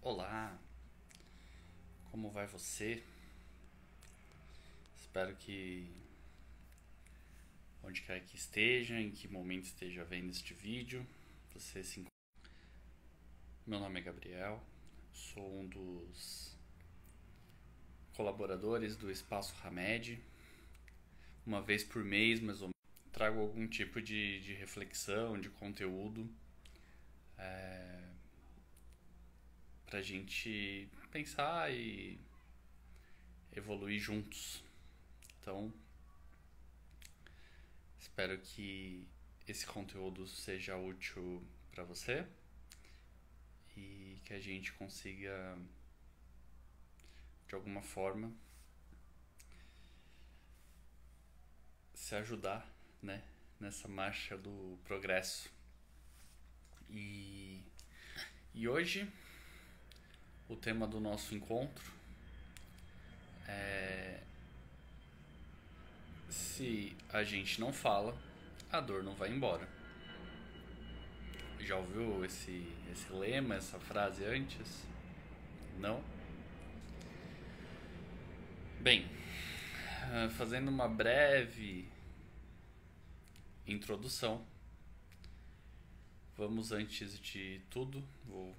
Olá, como vai você? Espero que onde quer que esteja, em que momento esteja vendo este vídeo, você se encontra. Meu nome é Gabriel, sou um dos colaboradores do Espaço Hamed. Uma vez por mês, mais ou menos, trago algum tipo de reflexão, de conteúdo pra gente pensar e evoluir juntos. Então, espero que esse conteúdo seja útil para você e que a gente consiga, de alguma forma, se ajudar, né, nessa marcha do progresso. E hoje, o tema do nosso encontro é: se a gente não fala, a dor não vai embora. Já ouviu esse lema, essa frase antes? Não? Bem, fazendo uma breve introdução, vamos, antes de tudo, vou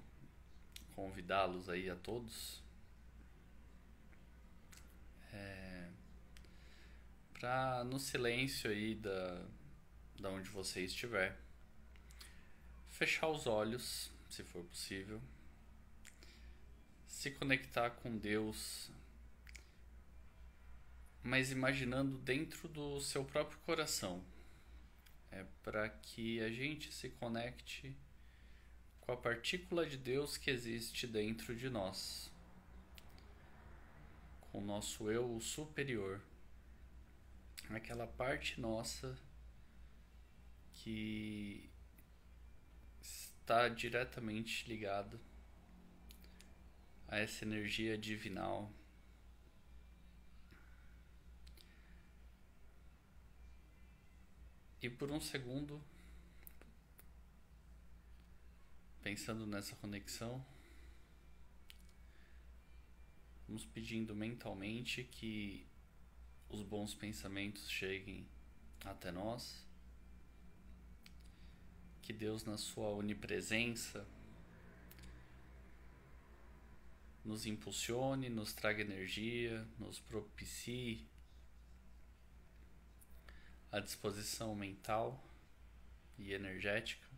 convidá-los aí a todos para, no silêncio aí da onde você estiver, fechar os olhos, se for possível, se conectar com Deus, mas imaginando dentro do seu próprio coração. É para que a gente se conecte com a partícula de Deus que existe dentro de nós, com o nosso eu superior, aquela parte nossa que está diretamente ligada a essa energia divinal. E por um segundo, pensando nessa conexão, vamos pedindo mentalmente que os bons pensamentos cheguem até nós, que Deus, na sua onipresença, nos impulsione, nos traga energia, nos propicie a disposição mental e energética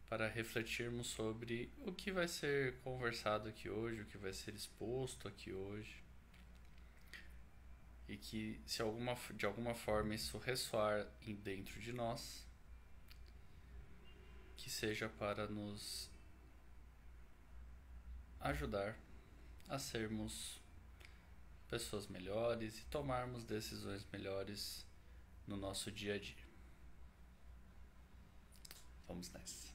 para refletirmos sobre o que vai ser conversado aqui hoje, o que vai ser exposto aqui hoje, e que, se de alguma forma isso ressoar dentro de nós, que seja para nos ajudar a sermos pessoas melhores e tomarmos decisões melhores no nosso dia a dia. Vamos nessa.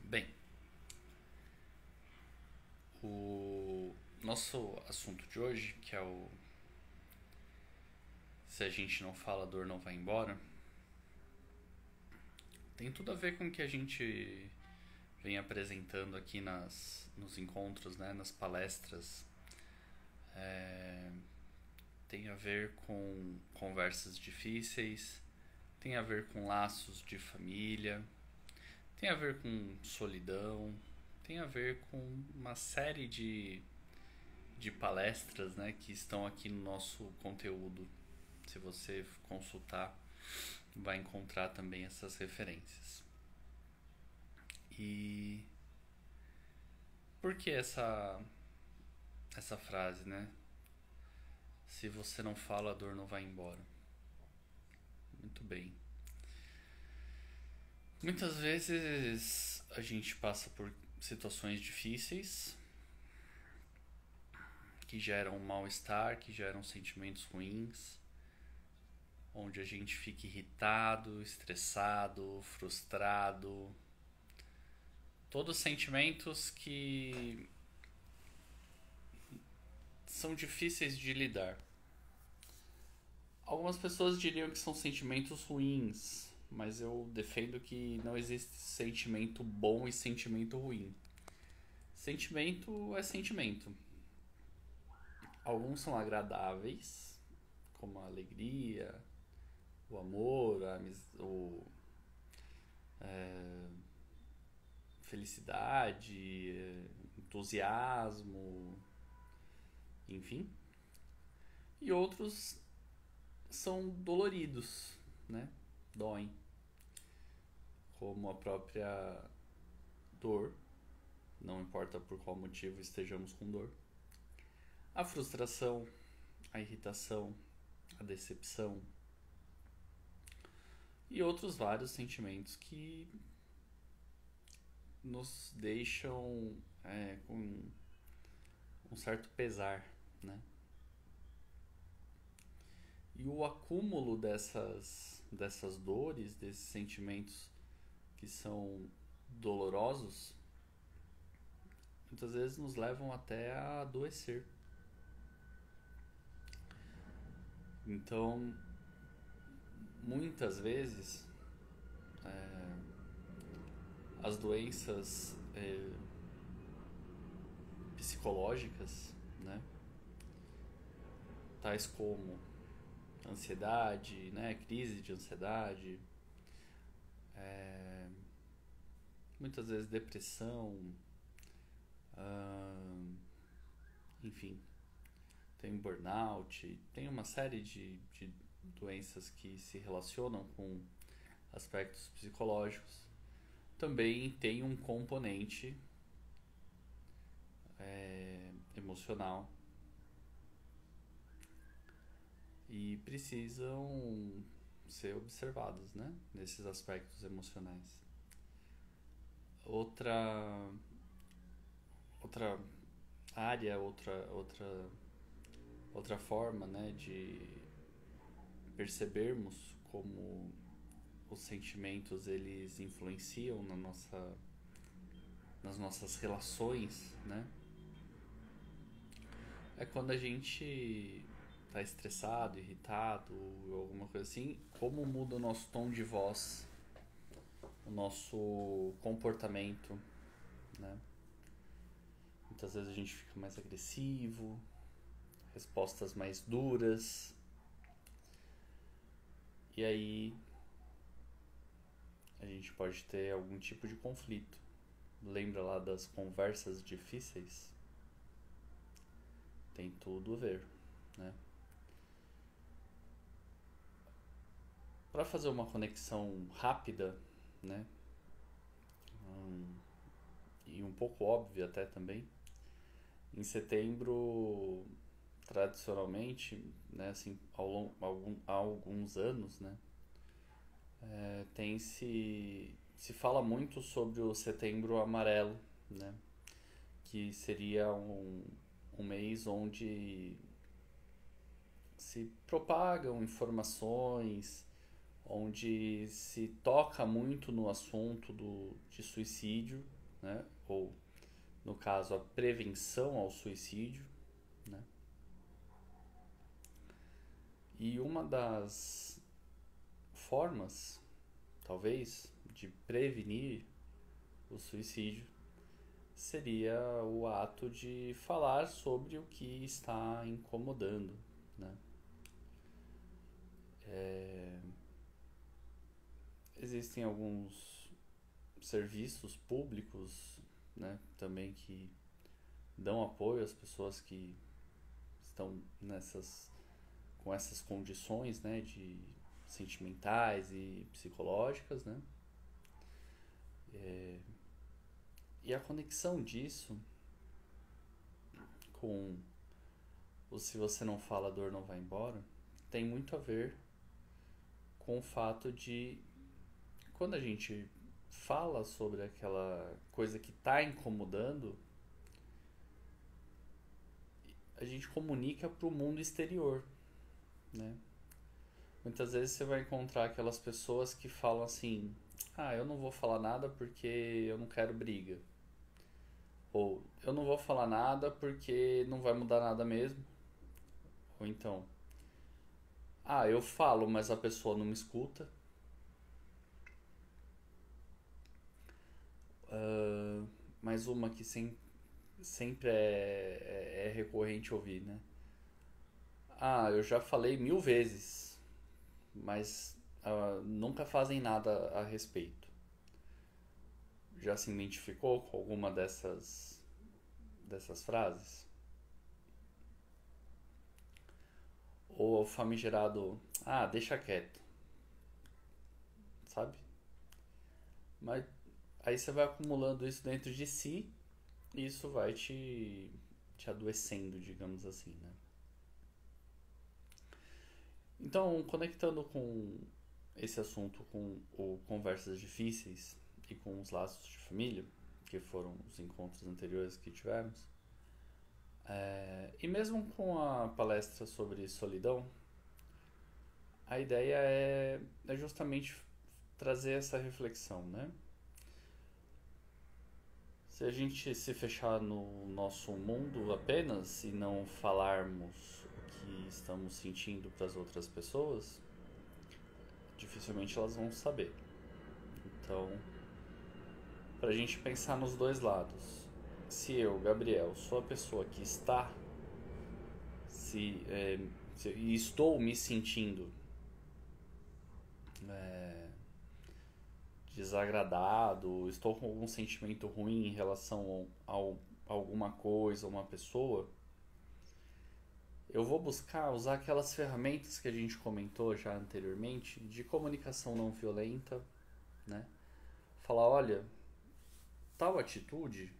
Bem, o nosso assunto de hoje, que é o se a gente não fala, a dor não vai embora, tem tudo a ver com o que a gente vem apresentando aqui nos encontros, né, nas palestras. Tem a ver com conversas difíceis, tem a ver com laços de família, tem a ver com solidão, tem a ver com uma série de palestras, né, que estão aqui no nosso conteúdo. Se você consultar, vai encontrar também essas referências. E por que essa frase, né? Se você não fala, a dor não vai embora. Muito bem. Muitas vezes a gente passa por situações difíceis que geram mal-estar, que geram sentimentos ruins, onde a gente fica irritado, estressado, frustrado. Todos sentimentos que são difíceis de lidar. Algumas pessoas diriam que são sentimentos ruins, mas eu defendo que não existe sentimento bom e sentimento ruim. Sentimento é sentimento. Alguns são agradáveis, como a alegria, o amor, felicidade, entusiasmo, enfim. E outros são doloridos, né? Doem, como a própria dor, não importa por qual motivo estejamos com dor. A frustração, a irritação, a decepção e outros vários sentimentos que nos deixam com um certo pesar, né? E o acúmulo dessas dores, desses sentimentos que são dolorosos, muitas vezes nos levam até a adoecer. Então, muitas vezes, as doenças psicológicas, né, tais como ansiedade, né, crise de ansiedade, muitas vezes depressão, enfim, tem burnout, tem uma série de doenças que se relacionam com aspectos psicológicos. Também tem um componente emocional e precisam ser observados, né, nesses aspectos emocionais. Outra área, outra forma, né, de percebermos como os sentimentos eles influenciam nas nossas relações, né? É quando a gente tá estressado, irritado, alguma coisa assim, como muda o nosso tom de voz, o nosso comportamento, né? Muitas vezes a gente fica mais agressivo, respostas mais duras, e aí a gente pode ter algum tipo de conflito. Lembra lá das conversas difíceis? Tem tudo a ver, né? Para fazer uma conexão rápida, né? E um pouco óbvia até também, em setembro, tradicionalmente, né, assim, há alguns anos, né, se fala muito sobre o Setembro Amarelo, né, que seria um mês onde se propagam informações, onde se toca muito no assunto de suicídio, né, ou no caso a prevenção ao suicídio, né? E uma das formas, talvez, de prevenir o suicídio seria o ato de falar sobre o que está incomodando, né? Existem alguns serviços públicos, né, também que dão apoio às pessoas que estão com essas condições, né, de sentimentais e psicológicas, né? E a conexão disso com o se você não fala, a dor não vai embora, tem muito a ver com o fato de quando a gente fala sobre aquela coisa que está incomodando, a gente comunica para o mundo exterior, né? Muitas vezes você vai encontrar aquelas pessoas que falam assim: ah, eu não vou falar nada porque eu não quero briga. Ou eu não vou falar nada porque não vai mudar nada mesmo. Ou então, ah, eu falo, mas a pessoa não me escuta. Mais uma que sempre é recorrente ouvir, né? Ah, eu já falei 1000 vezes, mas nunca fazem nada a respeito. Já se identificou com alguma dessas frases? Ou o famigerado, ah, deixa quieto, sabe? Mas aí você vai acumulando isso dentro de si e isso vai te adoecendo, digamos assim, né? Então, conectando com esse assunto, com o Conversas Difíceis e com os laços de família, que foram os encontros anteriores que tivemos, e mesmo com a palestra sobre solidão, a ideia é justamente trazer essa reflexão, né? Se a gente se fechar no nosso mundo apenas e não falarmos o que estamos sentindo para as outras pessoas, dificilmente elas vão saber. Então, para a gente pensar nos dois lados, se eu, Gabriel, sou a pessoa que está e estou me sentindo desagradado, estou com algum sentimento ruim em relação a alguma coisa, uma pessoa, eu vou buscar usar aquelas ferramentas que a gente comentou já anteriormente de comunicação não violenta, né? Falar, olha, tal atitude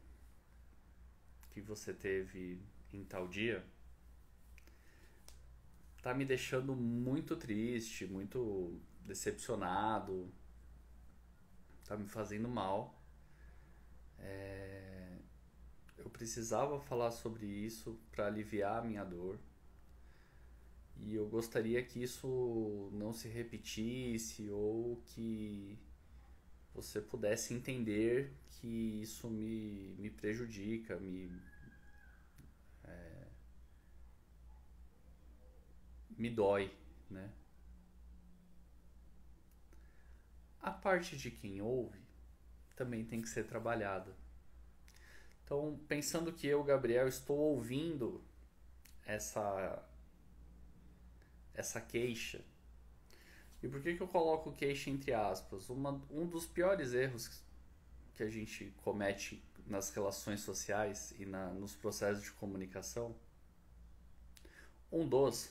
que você teve em tal dia tá me deixando muito triste, muito decepcionado, tá me fazendo mal. Eu precisava falar sobre isso para aliviar a minha dor. E eu gostaria que isso não se repetisse ou que você pudesse entender que isso me prejudica, me dói, né? A parte de quem ouve também tem que ser trabalhada. Então, pensando que eu, Gabriel, estou ouvindo essa queixa. E por que eu coloco queixa entre aspas? Um dos piores erros que a gente comete nas relações sociais e nos processos de comunicação,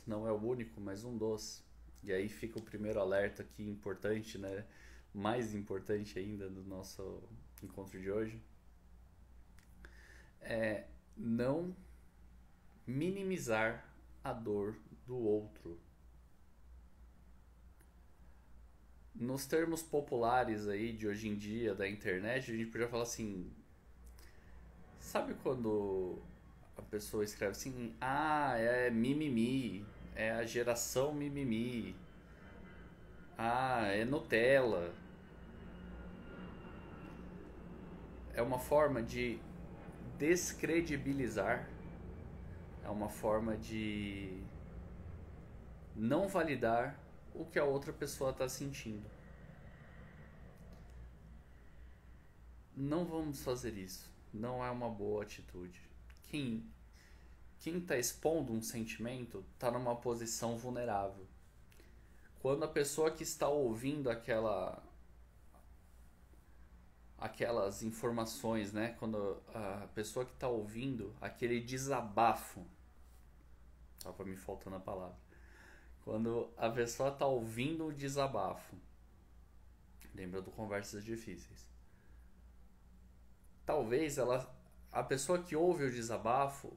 não é o único, mas um dos, e aí fica o primeiro alerta aqui importante, né? Mais importante ainda do nosso encontro de hoje, é não minimizar a dor do outro. Nos termos populares aí de hoje em dia da internet, a gente podia falar assim, sabe quando a pessoa escreve assim, ah, é mimimi, é a geração mimimi, ah, é Nutella. É uma forma de descredibilizar, é uma forma de não validar o que a outra pessoa está sentindo. Não vamos fazer isso. Não é uma boa atitude. Quem está expondo um sentimento está numa posição vulnerável. Quando a pessoa que está ouvindo aquelas informações, né? Quando a pessoa que está ouvindo aquele desabafo, estava me faltando a palavra. Quando a pessoa está ouvindo o desabafo, lembra do Conversas Difíceis. Talvez a pessoa que ouve o desabafo,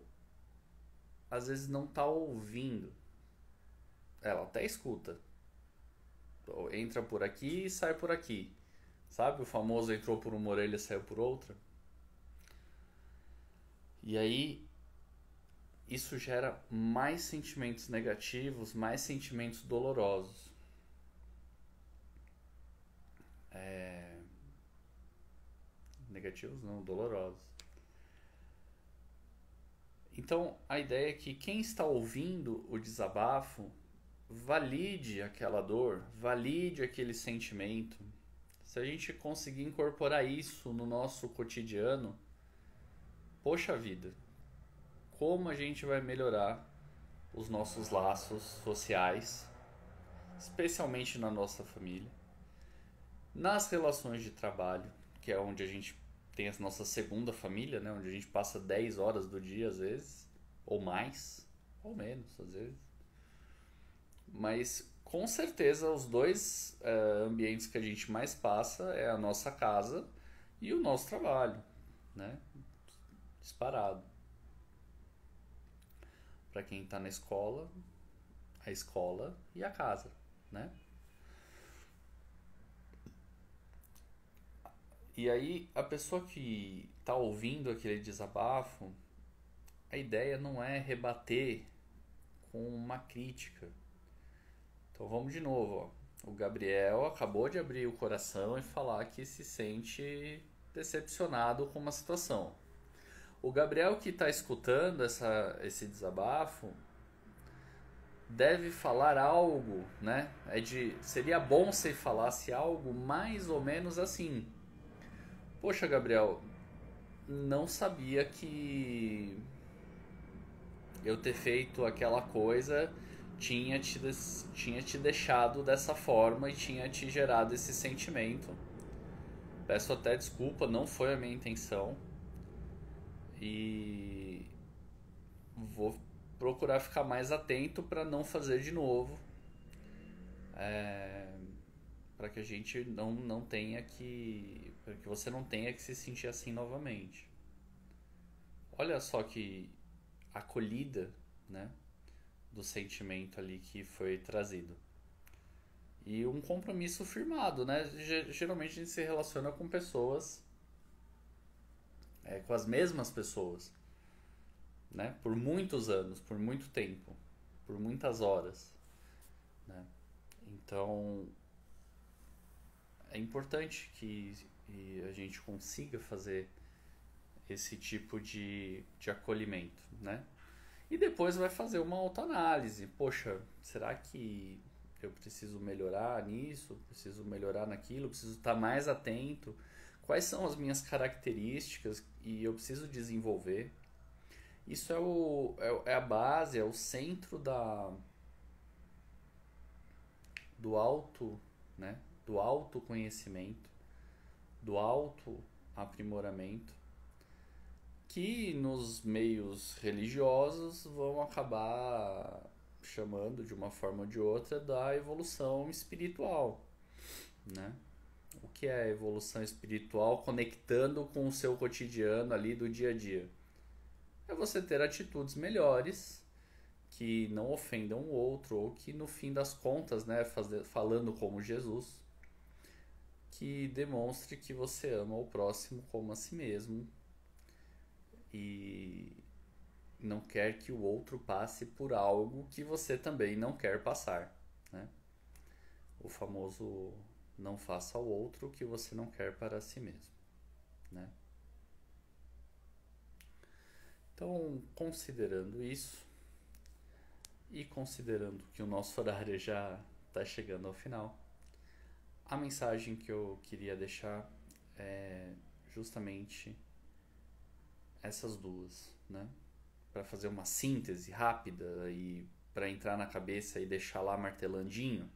às vezes não está ouvindo. Ela até escuta. Entra por aqui e sai por aqui. Sabe? O famoso entrou por uma orelha e saiu por outra. E aí, isso gera mais sentimentos negativos, mais sentimentos dolorosos. Negativos não, dolorosos. Então, a ideia é que quem está ouvindo o desabafo valide aquela dor, valide aquele sentimento. Se a gente conseguir incorporar isso no nosso cotidiano, poxa vida, como a gente vai melhorar os nossos laços sociais, especialmente na nossa família, nas relações de trabalho, que é onde a gente tem a nossa segunda família, né? Onde a gente passa 10 horas do dia às vezes, ou mais, ou menos às vezes. Mas com certeza os dois ambientes que a gente mais passa é a nossa casa e o nosso trabalho, né? Disparado. Para quem está na escola, a escola e a casa, né? E aí a pessoa que está ouvindo aquele desabafo, a ideia não é rebater com uma crítica. Então vamos de novo, ó. O Gabriel acabou de abrir o coração e falar que se sente decepcionado com uma situação. O Gabriel que está escutando esse desabafo deve falar algo, né? Seria bom se falasse algo mais ou menos assim. Poxa, Gabriel, não sabia que eu ter feito aquela coisa tinha te deixado dessa forma e tinha te gerado esse sentimento. Peço até desculpa, não foi a minha intenção. E vou procurar ficar mais atento para não fazer de novo. Para que a gente não tenha que. Para que você não tenha que se sentir assim novamente. Olha só que acolhida, né? Do sentimento ali que foi trazido. E um compromisso firmado, né? Geralmente a gente se relaciona com pessoas, com as mesmas pessoas, né? Por muitos anos, por muito tempo, por muitas horas, né? Então é importante que a gente consiga fazer esse tipo de acolhimento, né? E depois vai fazer uma autoanálise. Poxa, será que eu preciso melhorar nisso? Preciso melhorar naquilo? Preciso estar mais atento? Quais são as minhas características e eu preciso desenvolver? Isso é a base, é o centro do auto, né? Do autoconhecimento, do autoaprimoramento, que nos meios religiosos vão acabar chamando de uma forma ou de outra da evolução espiritual, né? O que é a evolução espiritual conectando com o seu cotidiano ali do dia a dia? É você ter atitudes melhores que não ofendam o outro ou que no fim das contas, né, falando como Jesus, que demonstre que você ama o próximo como a si mesmo e não quer que o outro passe por algo que você também não quer passar, né? O famoso não faça ao outro o que você não quer para si mesmo, né? Então, considerando isso e considerando que o nosso horário já está chegando ao final, a mensagem que eu queria deixar é justamente essas duas, né? Para fazer uma síntese rápida e para entrar na cabeça e deixar lá martelandinho.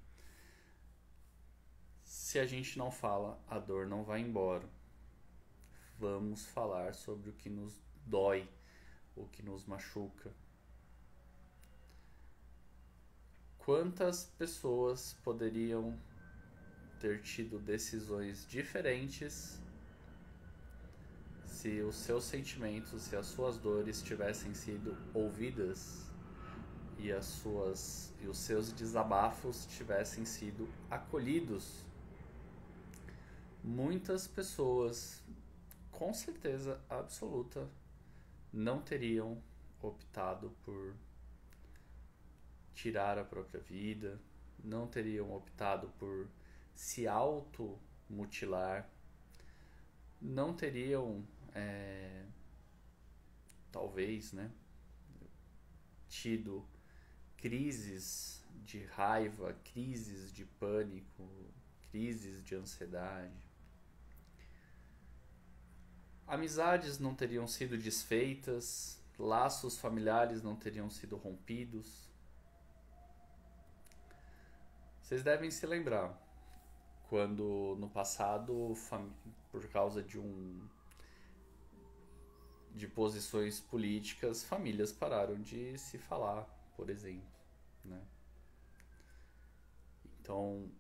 Se a gente não fala, a dor não vai embora. Vamos falar sobre o que nos dói, o que nos machuca. Quantas pessoas poderiam ter tido decisões diferentes se os seus sentimentos, se as suas dores tivessem sido ouvidas e os seus desabafos tivessem sido acolhidos? Muitas pessoas, com certeza absoluta, não teriam optado por tirar a própria vida, não teriam optado por se automutilar, não teriam, talvez, né, tido crises de raiva, crises de pânico, crises de ansiedade. amizades não teriam sido desfeitas, laços familiares não teriam sido rompidos. Vocês devem se lembrar quando no passado, por causa de posições políticas, famílias pararam de se falar, por exemplo, né? Então,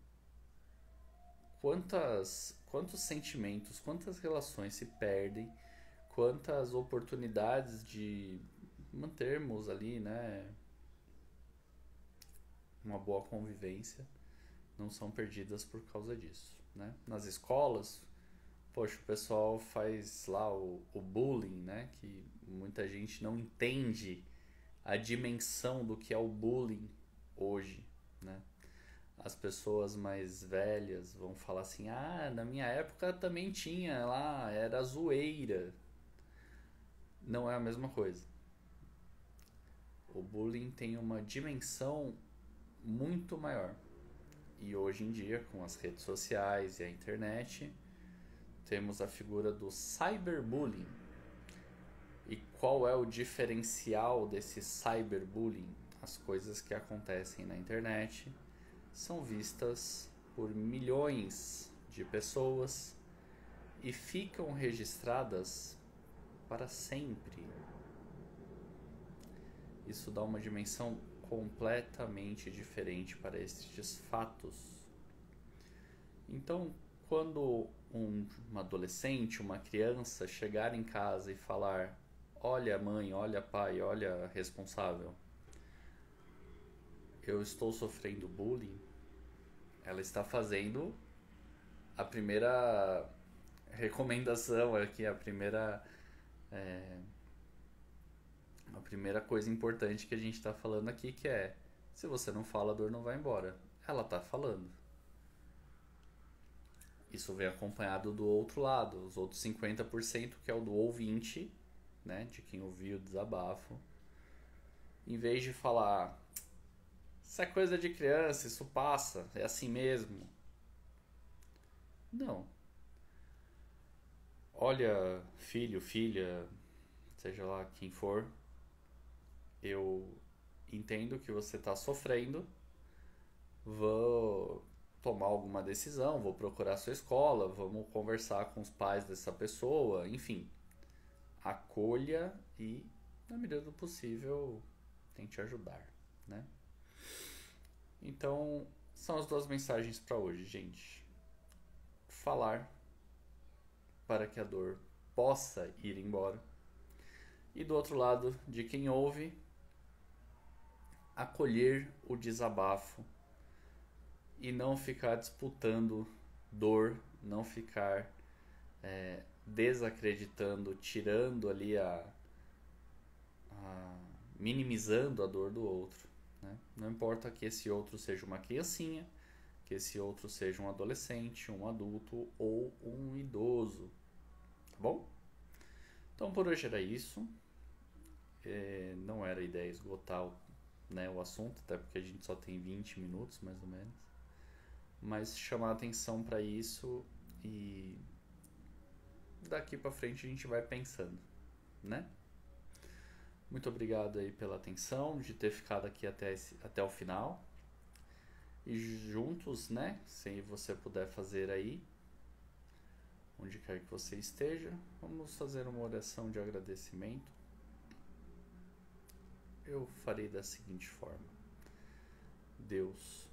quantos sentimentos, quantas relações se perdem, quantas oportunidades de mantermos ali, né, uma boa convivência não são perdidas por causa disso, né? Nas escolas, poxa, o pessoal faz lá o bullying, né? Que muita gente não entende a dimensão do que é o bullying hoje, né? As pessoas mais velhas vão falar assim: ah, na minha época também tinha lá, era zoeira. Não é a mesma coisa. O bullying tem uma dimensão muito maior. E hoje em dia, com as redes sociais e a internet, temos a figura do cyberbullying. E qual é o diferencial desse cyberbullying? As coisas que acontecem na internet são vistas por milhões de pessoas e ficam registradas para sempre. Isso dá uma dimensão completamente diferente para estes fatos. Então, quando um adolescente, uma criança chegar em casa e falar: olha mãe, olha pai, olha responsável, eu estou sofrendo bullying, ela está fazendo a primeira recomendação aqui, a primeira coisa importante que a gente está falando aqui, que é: se você não fala, a dor não vai embora. Ela está falando. Isso vem acompanhado do outro lado, os outros 50%, que é o do ouvinte, né, de quem ouviu o desabafo. Em vez de falar: isso é coisa de criança, isso passa, é assim mesmo. Não. Olha, filho, filha, seja lá quem for, eu entendo que você está sofrendo, vou tomar alguma decisão, vou procurar sua escola, vamos conversar com os pais dessa pessoa, enfim. Acolha e, na medida do possível, tente ajudar, né? Então, são as duas mensagens para hoje, gente. Falar para que a dor possa ir embora. E do outro lado, de quem ouve, acolher o desabafo e não ficar disputando dor, não ficar desacreditando, tirando ali minimizando a dor do outro, né? Não importa que esse outro seja uma criancinha, que esse outro seja um adolescente, um adulto ou um idoso, tá bom? Então por hoje era isso. Não era a ideia esgotar o assunto, até porque a gente só tem 20 minutos mais ou menos, mas chamar atenção para isso, e daqui para frente a gente vai pensando, né? Muito obrigado aí pela atenção, de ter ficado aqui até o final. E juntos, né, se você puder fazer aí, onde quer que você esteja, vamos fazer uma oração de agradecimento. Eu farei da seguinte forma: Deus,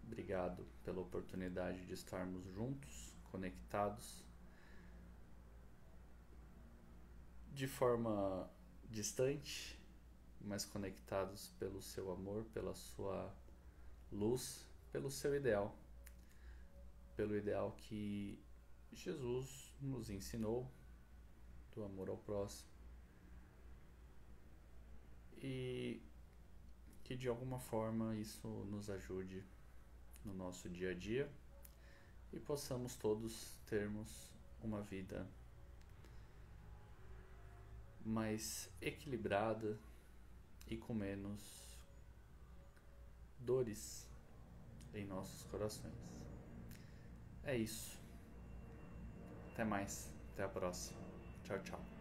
obrigado pela oportunidade de estarmos juntos, conectados, de forma distante, mas conectados pelo seu amor, pela sua luz, pelo seu ideal, pelo ideal que Jesus nos ensinou, do amor ao próximo, e que de alguma forma isso nos ajude no nosso dia a dia e possamos todos termos uma vida mais equilibrada e com menos dores em nossos corações. É isso. Até mais. Até a próxima. Tchau, tchau.